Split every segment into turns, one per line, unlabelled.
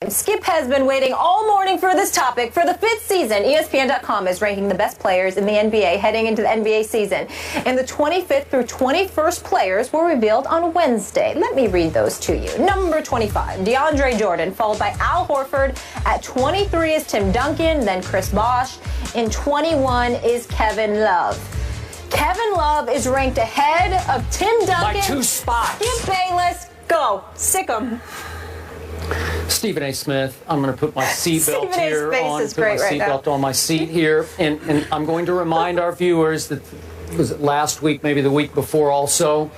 Skip has been waiting all morning for this topic. For the 5th season, ESPN.com is ranking the best players in the NBA heading into the NBA season. And the 25th through 21st players were revealed on Wednesday. Let me read those to you. Number 25, DeAndre Jordan, followed by Al Horford. At 23 is Tim Duncan, then Chris Bosh. In 21 is Kevin Love. Kevin Love is ranked ahead of Tim Duncan.
By 2 spots.
Skip Bayless, go. Sick 'em.
Stephen A. Smith, I'm going to put my seatbelt here on.
Put my
seatbelt on my seat here, and I'm going to remind our viewers that was it last week, maybe the week before, also.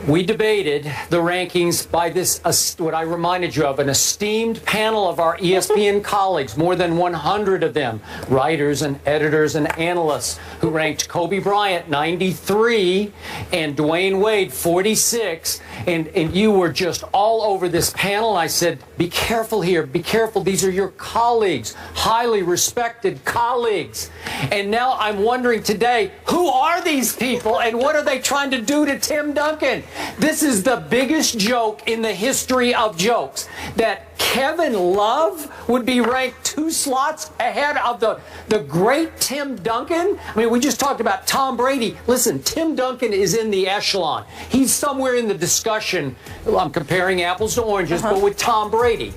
We debated the rankings by this, what I reminded you of, an esteemed panel of our ESPN colleagues, more than 100 of them, writers and editors and analysts, who ranked Kobe Bryant 93 and Dwayne Wade 46. And you were just all over this panel. And I said, be careful here, be careful. These are your colleagues, highly respected colleagues. And now I'm wondering today, who are these people and what are they trying to do to Tim Duncan? This is the biggest joke in the history of jokes, that Kevin Love would be ranked 2 slots ahead of the great Tim Duncan. I mean, we just talked about Tom Brady. Listen, Tim Duncan is in the echelon. He's somewhere in the discussion. I'm comparing apples to oranges, but with Tom Brady.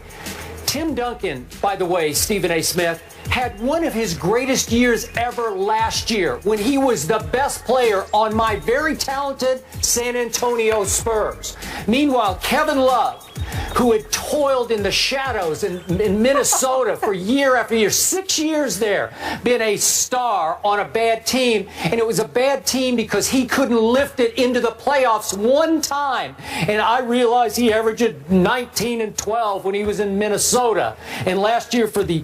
Tim Duncan, by the way, Stephen A. Smith, had one of his greatest years ever last year when he was the best player on my very talented San Antonio Spurs. Meanwhile, Kevin Love, who had toiled in the shadows in Minnesota for year after year, 6 years there, been a star on a bad team. And it was a bad team because he couldn't lift it into the playoffs one time. And I realized he averaged 19 and 12 when he was in Minnesota. And last year for the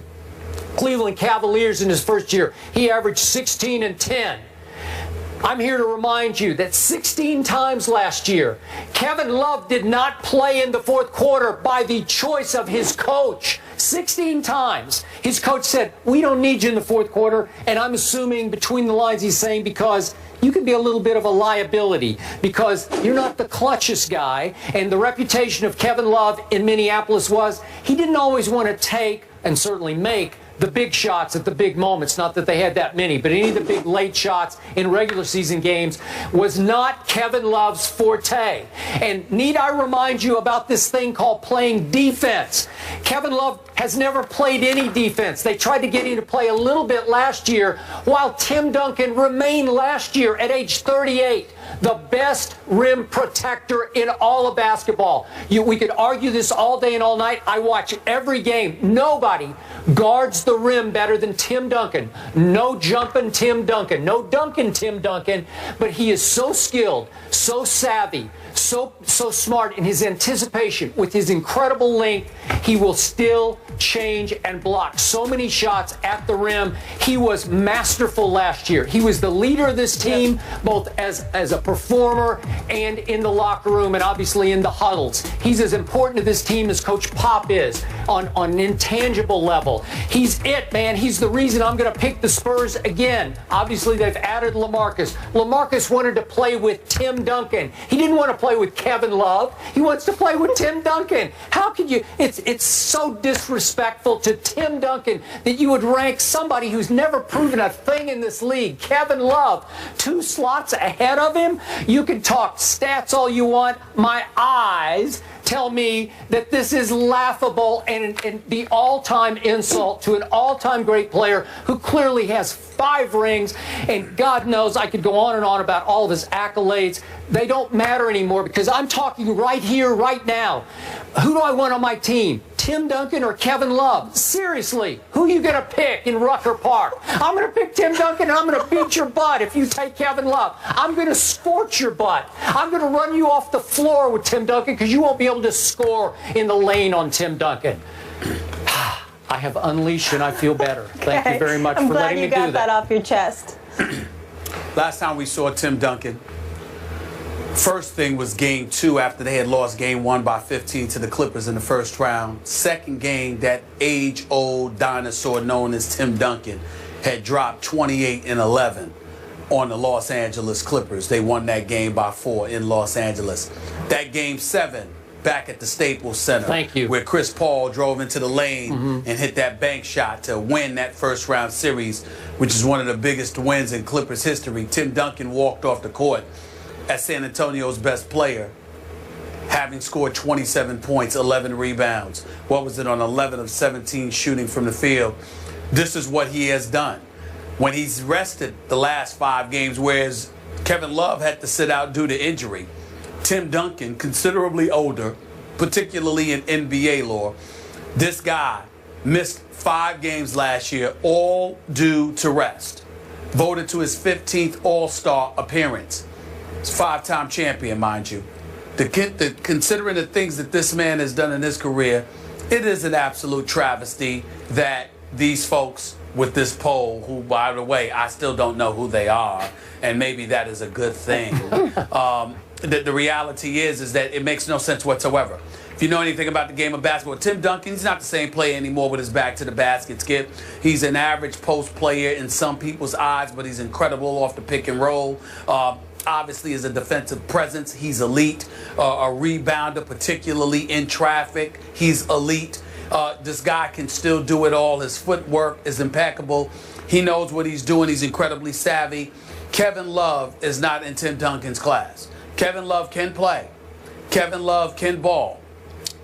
Cleveland Cavaliers in his first year, he averaged 16 and 10. I'm here to remind you that 16 times last year, Kevin Love did not play in the 4th quarter by the choice of his coach. 16 times. His coach said, we don't need you in the 4th quarter. And I'm assuming between the lines he's saying because you can be a little bit of a liability because you're not the clutchest guy. And the reputation of Kevin Love in Minneapolis was he didn't always want to take and certainly make the big shots at the big moments. Not that they had that many, but any of the big late shots in regular season games was not Kevin Love's forte. And need I remind you about this thing called playing defense? Kevin Love has never played any defense. They tried to get him to play a little bit last year, while Tim Duncan remained last year at age 38 the best rim protector in all of basketball. We could argue this all day and all night. I watch every game. Nobody guards the rim better than Tim Duncan. No jumping Tim Duncan. No dunking Tim Duncan. But he is so skilled, so savvy, so smart in his anticipation. With his incredible length, he will still change and block so many shots at the rim. He was masterful last year. He was the leader of this team, both as a performer and in the locker room and obviously in the huddles. He's as important to this team as Coach Pop is on an intangible level. He's it, man. He's the reason I'm going to pick the Spurs again. Obviously, they've added LaMarcus. LaMarcus wanted to play with Tim Duncan. He didn't want to play with Kevin Love. He wants to play with Tim Duncan. How could you? It's so disrespectful to Tim Duncan that you would rank somebody who's never proven a thing in this league, Kevin Love, 2 slots ahead of him. You can talk stats all you want. My eyes tell me that this is laughable and the all-time insult to an all-time great player who clearly has 5 rings, and God knows I could go on and on about all of his accolades. They don't matter anymore because I'm talking right here, right now. Who do I want on my team? Tim Duncan or Kevin Love? Seriously, who are you going to pick in Rucker Park? I'm going to pick Tim Duncan and I'm going to beat your butt if you take Kevin Love. I'm going to scorch your butt. I'm going to run you off the floor with Tim Duncan because you won't be able to score in the lane on Tim Duncan. I have unleashed and I feel better. Thank you very much for letting me do that.
I'm glad you got that off your chest.
Last time we saw Tim Duncan, first thing was game 2 after they had lost game 1 by 15 to the Clippers in the first round. Second game, that age-old dinosaur known as Tim Duncan had dropped 28 and 11 on the Los Angeles Clippers. They won that game by 4 in Los Angeles. That game 7, back at the Staples Center.
Thank you.
Where Chris Paul drove into the lane and hit that bank shot to win that first-round series, which is one of the biggest wins in Clippers history. Tim Duncan walked off the court as San Antonio's best player, having scored 27 points, 11 rebounds. What was it, on 11 of 17 shooting from the field? This is what he has done. When he's rested the last 5 games, whereas Kevin Love had to sit out due to injury, Tim Duncan, considerably older, particularly in NBA lore, this guy missed 5 games last year, all due to rest. Voted to his 15th All-Star appearance. He's a 5-time champion, mind you. Considering the things that this man has done in his career, it is an absolute travesty that these folks with this poll, who, by the way, I still don't know who they are, and maybe that is a good thing. The reality is that it makes no sense whatsoever. If you know anything about the game of basketball, Tim Duncan, he's not the same player anymore with his back to the basket, Skip. He's an average post player in some people's eyes, but he's incredible off the pick and roll. Obviously, as a defensive presence, he's elite. A rebounder, particularly in traffic, he's elite. This guy can still do it all. His footwork is impeccable. He knows what he's doing. He's incredibly savvy. Kevin Love is not in Tim Duncan's class. Kevin Love can play. Kevin Love can ball.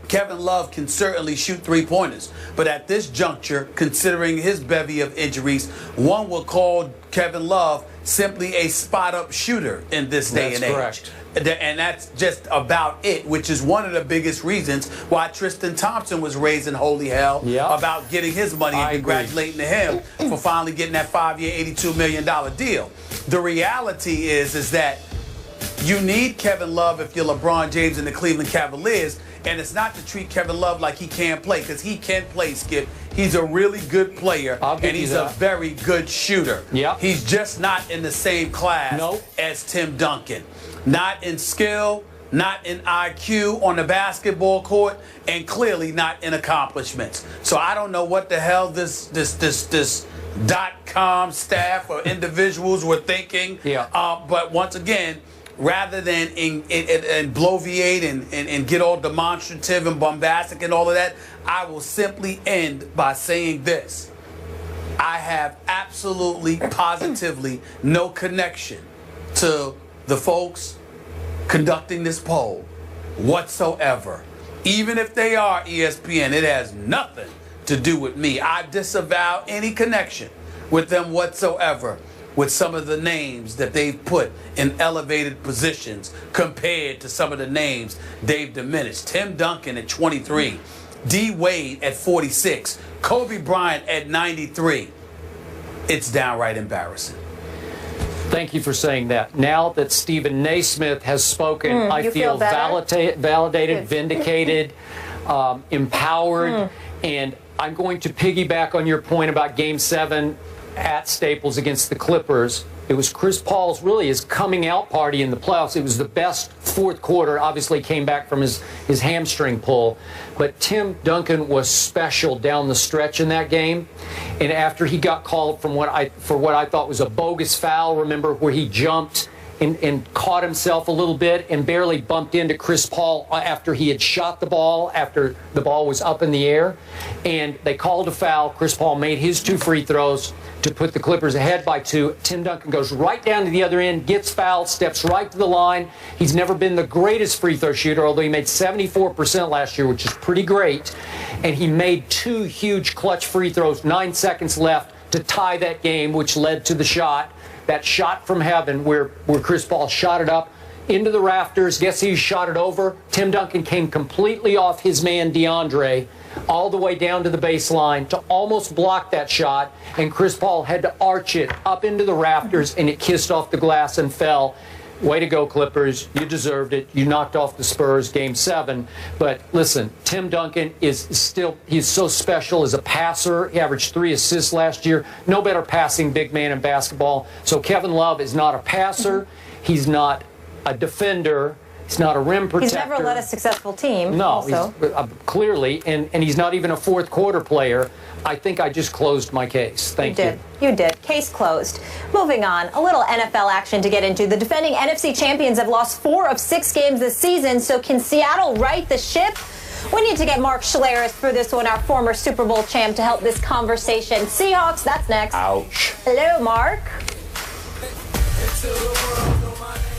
Kevin Love can certainly shoot 3-pointers. But at this juncture, considering his bevy of injuries, one will call Kevin Love simply a spot-up shooter in this day and age.
Correct.
And that's just about it, which is one of the biggest reasons why Tristan Thompson was raising holy hell about getting his money, and congratulating him for finally getting that 5-year, $82 million deal. The reality is that you need Kevin Love if you're LeBron James and the Cleveland Cavaliers, and it's not to treat Kevin Love like he can't play, because he can play, Skip. He's a really good player, and he's a very good shooter. He's just not in the same class as Tim Duncan. Not in skill, not in IQ on the basketball court, and clearly not in accomplishments. So I don't know what the hell this .com staff or individuals were thinking. But once again, rather than bloviate and get all demonstrative and bombastic and all of that, I will simply end by saying this. I have absolutely, positively no connection to the folks conducting this poll whatsoever. Even if they are ESPN, it has nothing to do with me. I disavow any connection with them whatsoever, with some of the names that they've put in elevated positions compared to some of the names they've diminished. Tim Duncan at 23, D. Wade at 46, Kobe Bryant at 93. It's downright embarrassing.
Thank you for saying that. Now that Stephen Naismith has spoken, I feel validated, vindicated, empowered, and I'm going to piggyback on your point about Game 7 at Staples against the Clippers. It was Chris Paul's, really, his coming out party in the playoffs. It was the best fourth quarter. Obviously came back from his hamstring pull. But Tim Duncan was special down the stretch in that game. And after he got called for what I thought was a bogus foul, remember, where he jumped and caught himself a little bit and barely bumped into Chris Paul after he had shot the ball, after the ball was up in the air. And they called a foul. Chris Paul made his 2 free throws to put the Clippers ahead by 2. Tim Duncan goes right down to the other end, gets fouled, steps right to the line. He's never been the greatest free throw shooter, although he made 74% last year, which is pretty great. And he made 2 huge clutch free throws, 9 seconds left to tie that game, which led to the shot. That shot from heaven where Chris Paul shot it up into the rafters. Guess who shot it over? Tim Duncan came completely off his man DeAndre all the way down to the baseline to almost block that shot, and Chris Paul had to arch it up into the rafters, and it kissed off the glass and fell. Way to go, Clippers. You deserved it. You knocked off the Spurs Game 7. But listen, Tim Duncan is still, he's so special as a passer. He averaged 3 assists last year. No better passing big man in basketball. So Kevin Love is not a passer. He's not a defender. He's not a rim protector.
He's never led a successful team.
No,
also.
Clearly, and he's not even a fourth quarter player. I think I just closed my case. Thank you.
You did. Case closed. Moving on, a little NFL action to get into. The defending NFC champions have lost 4 of 6 games this season, so can Seattle right the ship? We need to get Mark Schleris for this one, our former Super Bowl champ, to help this conversation. Seahawks, that's next.
Ouch.
Hello, Mark.